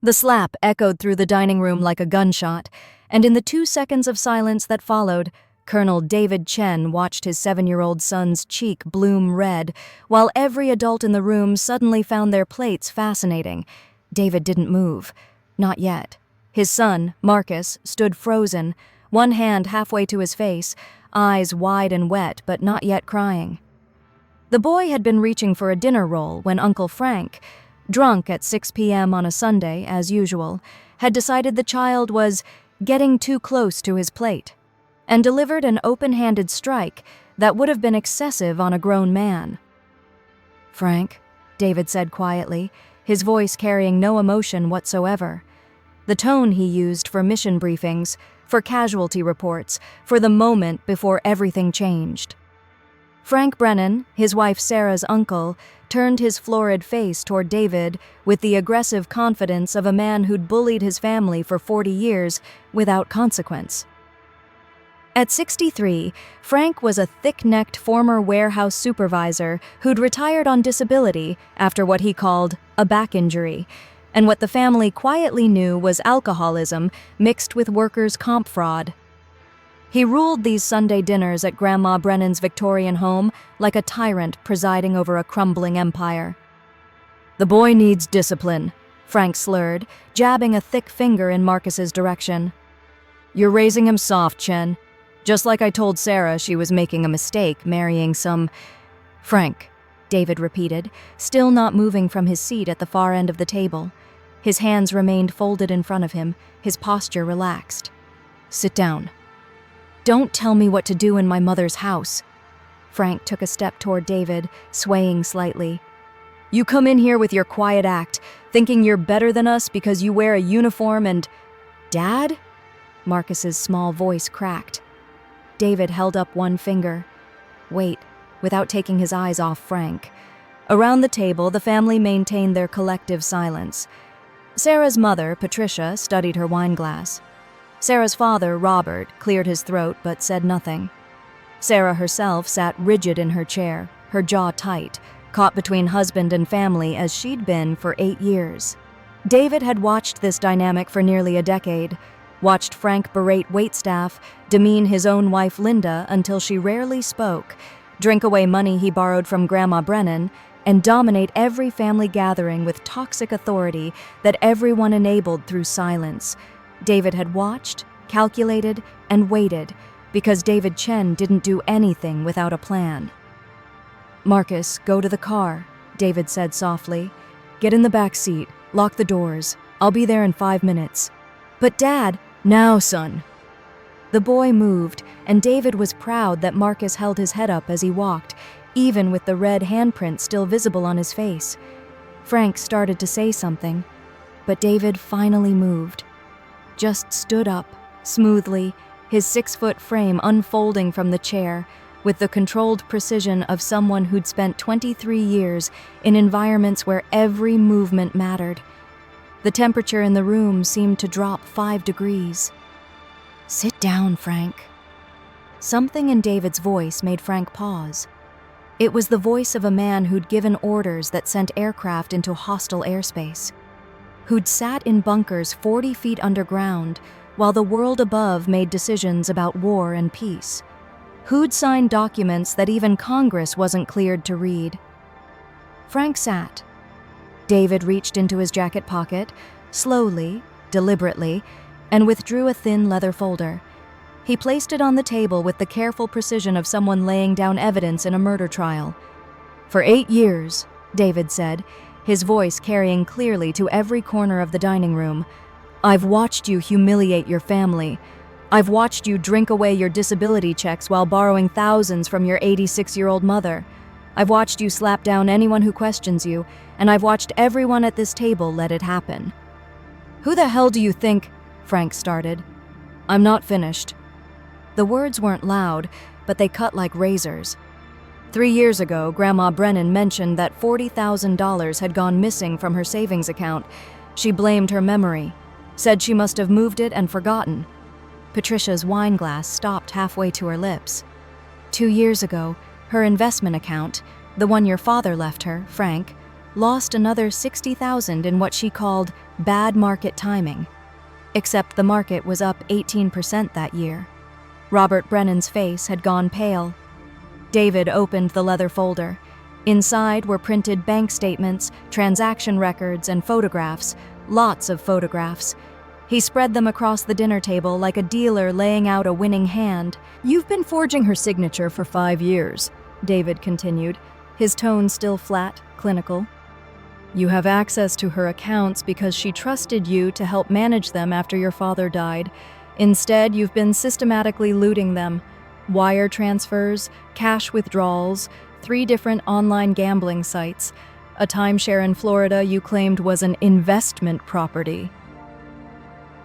The slap echoed through the dining room like a gunshot, and in the 2 seconds of silence that followed, Colonel David Chen watched his 7-year-old son's cheek bloom red, while every adult in the room suddenly found their plates fascinating. David didn't move. Not yet. His son, Marcus, stood frozen, one hand halfway to his face, eyes wide and wet but not yet crying. The boy had been reaching for a dinner roll when Uncle Frank, drunk at 6 p.m. on a Sunday, as usual, had decided the child was getting too close to his plate, and delivered an open-handed strike that would have been excessive on a grown man. "Frank," David said quietly, his voice carrying no emotion whatsoever. The tone he used for mission briefings, for casualty reports, for the moment before everything changed. Frank Brennan, his wife Sarah's uncle, turned his florid face toward David with the aggressive confidence of a man who'd bullied his family for 40 years without consequence. At 63, Frank was a thick-necked former warehouse supervisor who'd retired on disability after what he called a back injury, and what the family quietly knew was alcoholism mixed with workers' comp fraud. He ruled these Sunday dinners at Grandma Brennan's Victorian home like a tyrant presiding over a crumbling empire. "The boy needs discipline," Frank slurred, jabbing a thick finger in Marcus's direction. "You're raising him soft, Chen. Just like I told Sarah she was making a mistake marrying some—" "Frank," David repeated, still not moving from his seat at the far end of the table. His hands remained folded in front of him, his posture relaxed. "Sit down." "Don't tell me what to do in my mother's house." Frank took a step toward David, swaying slightly. "You come in here with your quiet act, thinking you're better than us because you wear a uniform and—" "Dad?" Marcus's small voice cracked. David held up one finger. "Wait," without taking his eyes off Frank. Around the table, the family maintained their collective silence. Sarah's mother, Patricia, studied her wineglass. Sarah's father, Robert, cleared his throat but said nothing. Sarah herself sat rigid in her chair, her jaw tight, caught between husband and family as she'd been for 8 years. David had watched this dynamic for nearly a decade, watched Frank berate waitstaff, demean his own wife Linda until she rarely spoke, drink away money he borrowed from Grandma Brennan, and dominate every family gathering with toxic authority that everyone enabled through silence. David had watched, calculated, and waited, because David Chen didn't do anything without a plan. "Marcus, go to the car," David said softly. "Get in the back seat, lock the doors. I'll be there in 5 minutes." "But Dad—" "Now, son." The boy moved, and David was proud that Marcus held his head up as he walked, even with the red handprint still visible on his face. Frank started to say something, but David finally moved. Just stood up, smoothly, his 6-foot frame unfolding from the chair, with the controlled precision of someone who'd spent 23 years in environments where every movement mattered. The temperature in the room seemed to drop 5 degrees. "Sit down, Frank." Something in David's voice made Frank pause. It was the voice of a man who'd given orders that sent aircraft into hostile airspace, who'd sat in bunkers 40 feet underground while the world above made decisions about war and peace, who'd signed documents that even Congress wasn't cleared to read. Frank sat. David reached into his jacket pocket, slowly, deliberately, and withdrew a thin leather folder. He placed it on the table with the careful precision of someone laying down evidence in a murder trial. "For 8 years, David said, his voice carrying clearly to every corner of the dining room, "I've watched you humiliate your family. I've watched you drink away your disability checks while borrowing thousands from your 86-year-old mother. I've watched you slap down anyone who questions you, and I've watched everyone at this table let it happen." "Who the hell do you think—" Frank started. "I'm not finished." The words weren't loud, but they cut like razors. 3 years ago, Grandma Brennan mentioned that $40,000 had gone missing from her savings account. She blamed her memory, said she must have moved it and forgotten. Patricia's wineglass stopped halfway to her lips. 2 years ago, her investment account, the one your father left her, Frank, lost another $60,000 in what she called Bad market timing. Except the market was up 18% that year. Robert Brennan's face had gone pale. David opened the leather folder. Inside were printed bank statements, transaction records, and photographs. Lots of photographs. He spread them across the dinner table like a dealer laying out a winning hand. "You've been forging her signature for 5 years," David continued, his tone still flat, clinical. "You have access to her accounts because she trusted you to help manage them after your father died. Instead, you've been systematically looting them. Wire transfers, cash withdrawals, 3 different online gambling sites. A timeshare in Florida you claimed was an investment property."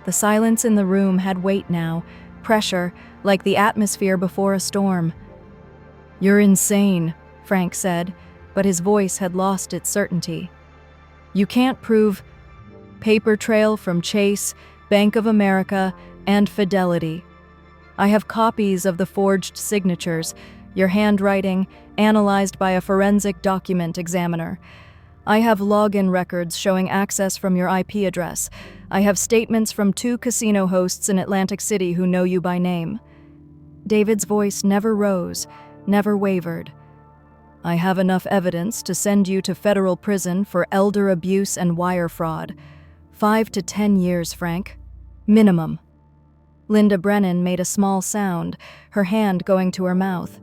The silence in the room had weight now, pressure, like the atmosphere before a storm. "You're insane," Frank said, but his voice had lost its certainty. "You can't prove paper trail from Chase, Bank of America, and Fidelity. I have copies of the forged signatures, your handwriting, analyzed by a forensic document examiner. I have login records showing access from your IP address. I have statements from 2 casino hosts in Atlantic City who know you by name." David's voice never rose, never wavered. "I have enough evidence to send you to federal prison for elder abuse and wire fraud. 5 to 10 years, Frank. Minimum." Linda Brennan made a small sound, her hand going to her mouth.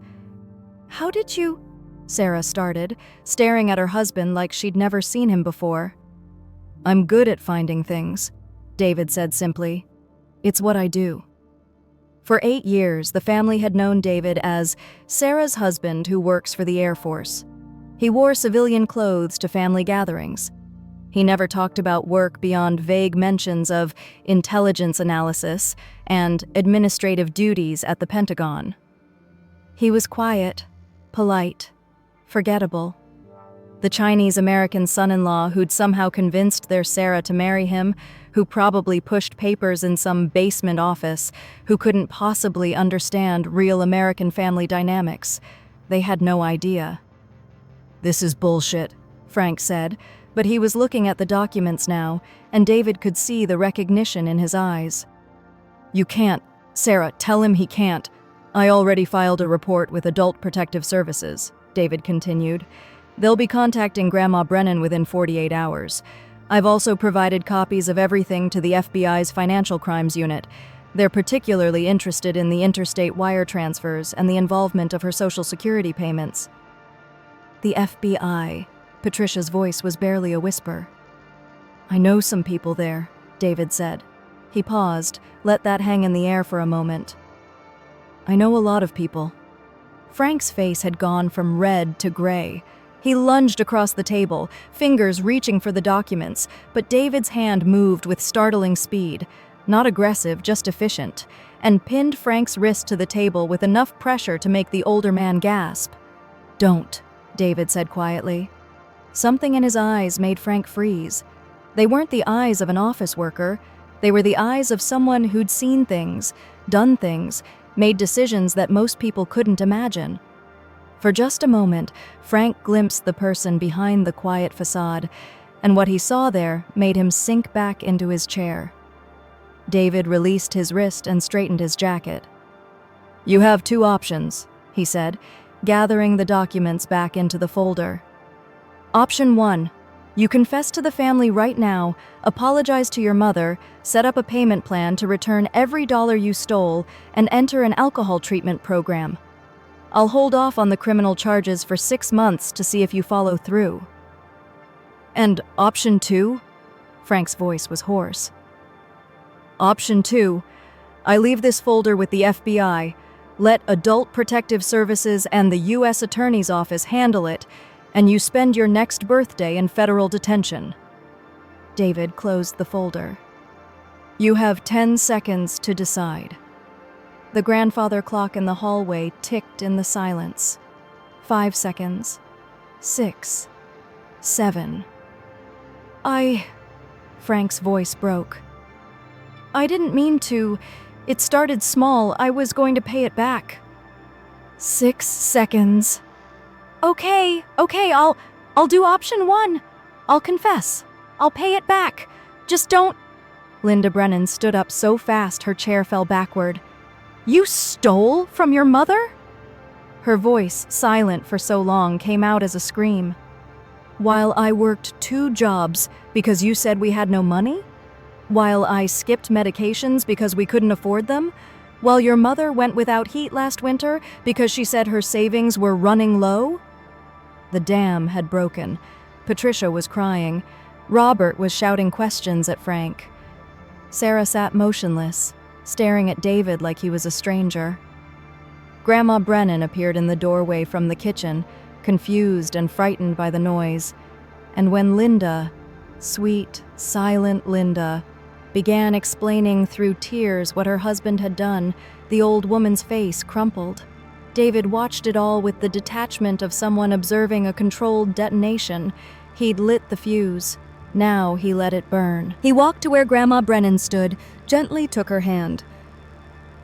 "How did you—" Sarah started, staring at her husband like she'd never seen him before. "I'm good at finding things," David said simply. "It's what I do." For 8 years, the family had known David as Sarah's husband who works for the Air Force. He wore civilian clothes to family gatherings. He never talked about work beyond vague mentions of intelligence analysis and administrative duties at the Pentagon. He was quiet, polite, forgettable. The Chinese-American son-in-law who'd somehow convinced their Sarah to marry him, who probably pushed papers in some basement office, who couldn't possibly understand real American family dynamics. They had no idea. "This is bullshit," Frank said, but he was looking at the documents now, and David could see the recognition in his eyes. "You can't. Sarah, tell him he can't. I already filed a report with Adult Protective Services," David continued. "They'll be contacting Grandma Brennan within 48 hours. I've also provided copies of everything to the FBI's Financial Crimes Unit. They're particularly interested in the interstate wire transfers and the involvement of her Social Security payments." "The FBI," Patricia's voice was barely a whisper. "I know some people there," David said. He paused, let that hang in the air for a moment. "I know a lot of people." Frank's face had gone from red to gray. He lunged across the table, fingers reaching for the documents, but David's hand moved with startling speed, not aggressive, just efficient, and pinned Frank's wrist to the table with enough pressure to make the older man gasp. "Don't," David said quietly. Something in his eyes made Frank freeze. They weren't the eyes of an office worker. They were the eyes of someone who'd seen things, done things, made decisions that most people couldn't imagine. For just a moment, Frank glimpsed the person behind the quiet facade, and what he saw there made him sink back into his chair. David released his wrist and straightened his jacket. "You have 2 options," he said, gathering the documents back into the folder. "Option 1. You confess to the family right now, apologize to your mother, set up a payment plan to return every dollar you stole, and enter an alcohol treatment program. I'll hold off on the criminal charges for 6 months to see if you follow through." "And option 2? Frank's voice was hoarse. "Option 2. I leave this folder with the FBI. Let Adult Protective Services and the U.S. Attorney's Office handle it, and you spend your next birthday in federal detention." David closed the folder. "You have 10 seconds to decide." The grandfather clock in the hallway ticked in the silence. 5 seconds. 6. 7. Frank's voice broke. "I didn't mean to. It started small. I was going to pay it back." 6 seconds. Okay, I'll do option 1. I'll confess. I'll pay it back. Just don't. Linda Brennan stood up so fast her chair fell backward. You stole from your mother? Her voice, silent for so long, came out as a scream. While I worked 2 jobs because you said we had no money? While I skipped medications because we couldn't afford them? While your mother went without heat last winter because she said her savings were running low? The dam had broken. Patricia was crying. Robert was shouting questions at Frank. Sarah sat motionless, staring at David like he was a stranger. Grandma Brennan appeared in the doorway from the kitchen, confused and frightened by the noise. And when Linda, sweet, silent Linda, began explaining through tears what her husband had done, the old woman's face crumpled. David watched it all with the detachment of someone observing a controlled detonation. He'd lit the fuse. Now he let it burn. He walked to where Grandma Brennan stood, gently took her hand.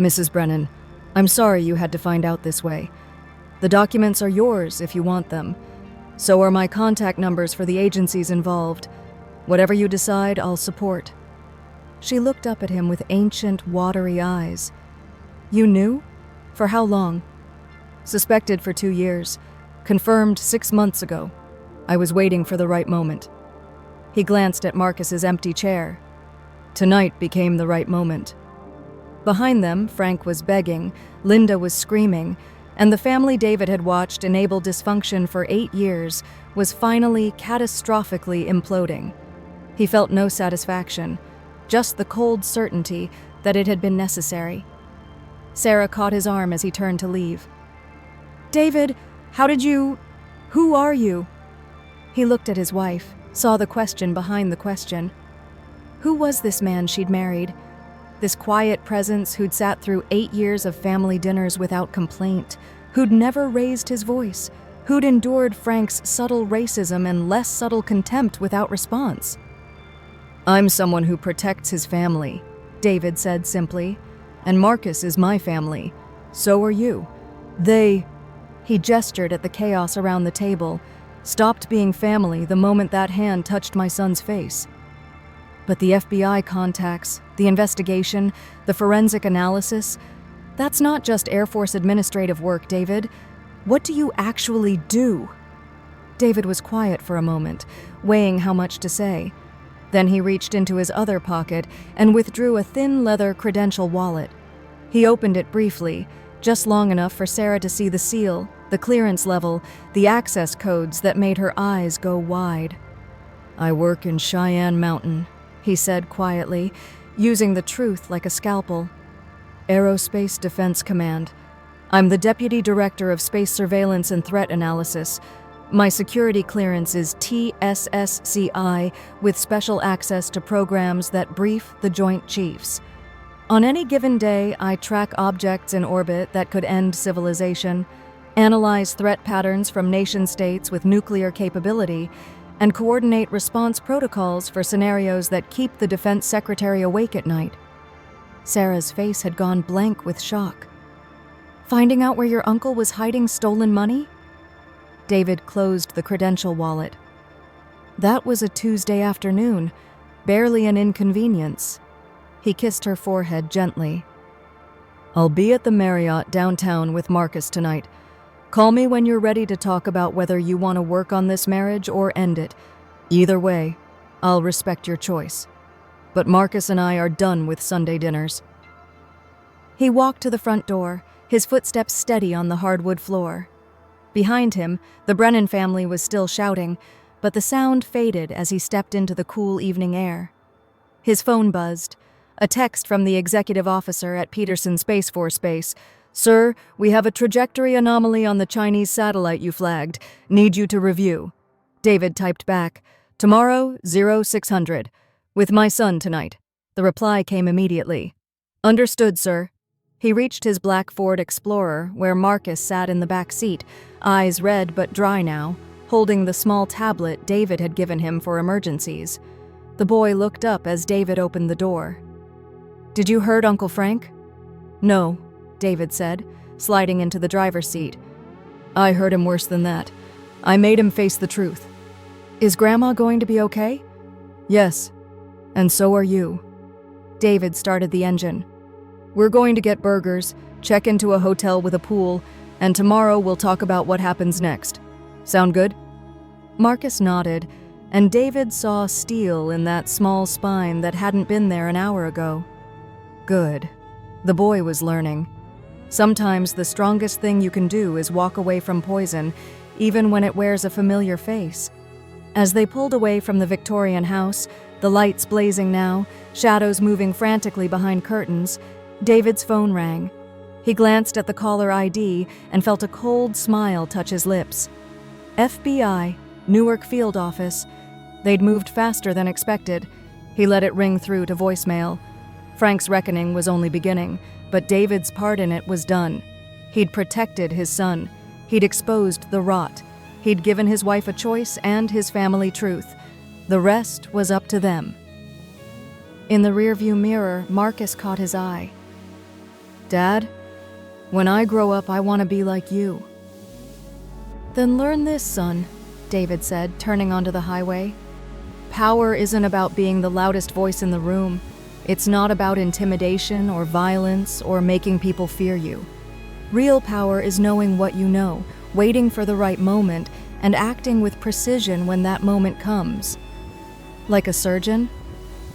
Mrs. Brennan, I'm sorry you had to find out this way. The documents are yours if you want them. So are my contact numbers for the agencies involved. Whatever you decide, I'll support. She looked up at him with ancient, watery eyes. You knew? For how long? Suspected for 2 years. Confirmed 6 months ago. I was waiting for the right moment. He glanced at Marcus's empty chair. Tonight became the right moment. Behind them, Frank was begging, Linda was screaming, and the family David had watched enable dysfunction for 8 years was finally catastrophically imploding. He felt no satisfaction, just the cold certainty that it had been necessary. Sarah caught his arm as he turned to leave. David, who are you? He looked at his wife, saw the question behind the question. Who was this man she'd married? This quiet presence who'd sat through 8 years of family dinners without complaint, who'd never raised his voice, who'd endured Frank's subtle racism and less subtle contempt without response. I'm someone who protects his family, David said simply, and Marcus is my family. So are you. He gestured at the chaos around the table, stopped being family the moment that hand touched my son's face. But the FBI contacts, the investigation, the forensic analysis, that's not just Air Force administrative work, David. What do you actually do? David was quiet for a moment, weighing how much to say. Then he reached into his other pocket and withdrew a thin leather credential wallet. He opened it briefly, just long enough for Sarah to see the seal, the clearance level, the access codes that made her eyes go wide. I work in Cheyenne Mountain, he said quietly, using the truth like a scalpel. Aerospace Defense Command. I'm the Deputy Director of Space Surveillance and Threat Analysis. My security clearance is TSSCI with special access to programs that brief the Joint Chiefs. On any given day, I track objects in orbit that could end civilization, analyze threat patterns from nation-states with nuclear capability, and coordinate response protocols for scenarios that keep the Defense Secretary awake at night. Sarah's face had gone blank with shock. Finding out where your uncle was hiding stolen money? David closed the credential wallet. That was a Tuesday afternoon, barely an inconvenience. He kissed her forehead gently. I'll be at the Marriott downtown with Marcus tonight. Call me when you're ready to talk about whether you want to work on this marriage or end it. Either way, I'll respect your choice. But Marcus and I are done with Sunday dinners. He walked to the front door, his footsteps steady on the hardwood floor. Behind him, the Brennan family was still shouting, but the sound faded as he stepped into the cool evening air. His phone buzzed. A text from the executive officer at Peterson Space Force Base. Sir, we have a trajectory anomaly on the Chinese satellite you flagged. Need you to review. David typed back, Tomorrow, 0600. With my son tonight. The reply came immediately. Understood, sir. He reached his black Ford Explorer, where Marcus sat in the back seat, eyes red but dry now, holding the small tablet David had given him for emergencies. The boy looked up as David opened the door. Did you hurt Uncle Frank? No, David said, sliding into the driver's seat. I hurt him worse than that. I made him face the truth. Is Grandma going to be okay? Yes. And so are you. David started the engine. We're going to get burgers, check into a hotel with a pool, and tomorrow we'll talk about what happens next. Sound good? Marcus nodded, and David saw steel in that small spine that hadn't been there an hour ago. Good. The boy was learning. Sometimes the strongest thing you can do is walk away from poison, even when it wears a familiar face. As they pulled away from the Victorian house, the lights blazing now, shadows moving frantically behind curtains, David's phone rang. He glanced at the caller ID and felt a cold smile touch his lips. FBI, Newark Field Office. They'd moved faster than expected. He let it ring through to voicemail. Frank's reckoning was only beginning, but David's part in it was done. He'd protected his son. He'd exposed the rot. He'd given his wife a choice and his family truth. The rest was up to them. In the rearview mirror, Marcus caught his eye. Dad, when I grow up, I want to be like you. Then learn this, son, David said, turning onto the highway. Power isn't about being the loudest voice in the room. It's not about intimidation or violence or making people fear you. Real power is knowing what you know, waiting for the right moment, and acting with precision when that moment comes. Like a surgeon?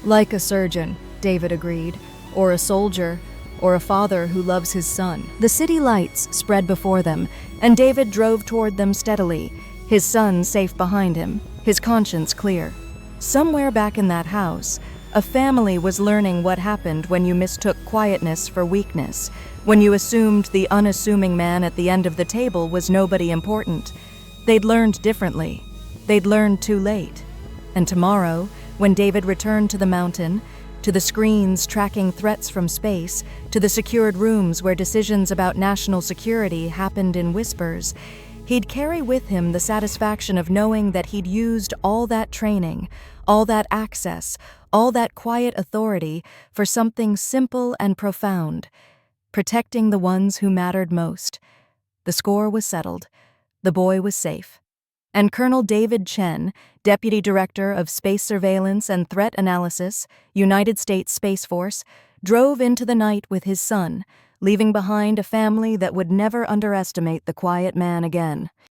Like a surgeon, David agreed. Or a soldier, or a father who loves his son. The city lights spread before them, and David drove toward them steadily, his son safe behind him, his conscience clear. Somewhere back in that house, a family was learning what happened when you mistook quietness for weakness, when you assumed the unassuming man at the end of the table was nobody important. They'd learned differently. They'd learned too late. And tomorrow, when David returned to the mountain, to the screens tracking threats from space, to the secured rooms where decisions about national security happened in whispers, he'd carry with him the satisfaction of knowing that he'd used all that training, all that access, all that quiet authority for something simple and profound, protecting the ones who mattered most. The score was settled. The boy was safe. And Colonel David Chen, Deputy Director of Space Surveillance and Threat Analysis, United States Space Force, drove into the night with his son, leaving behind a family that would never underestimate the quiet man again.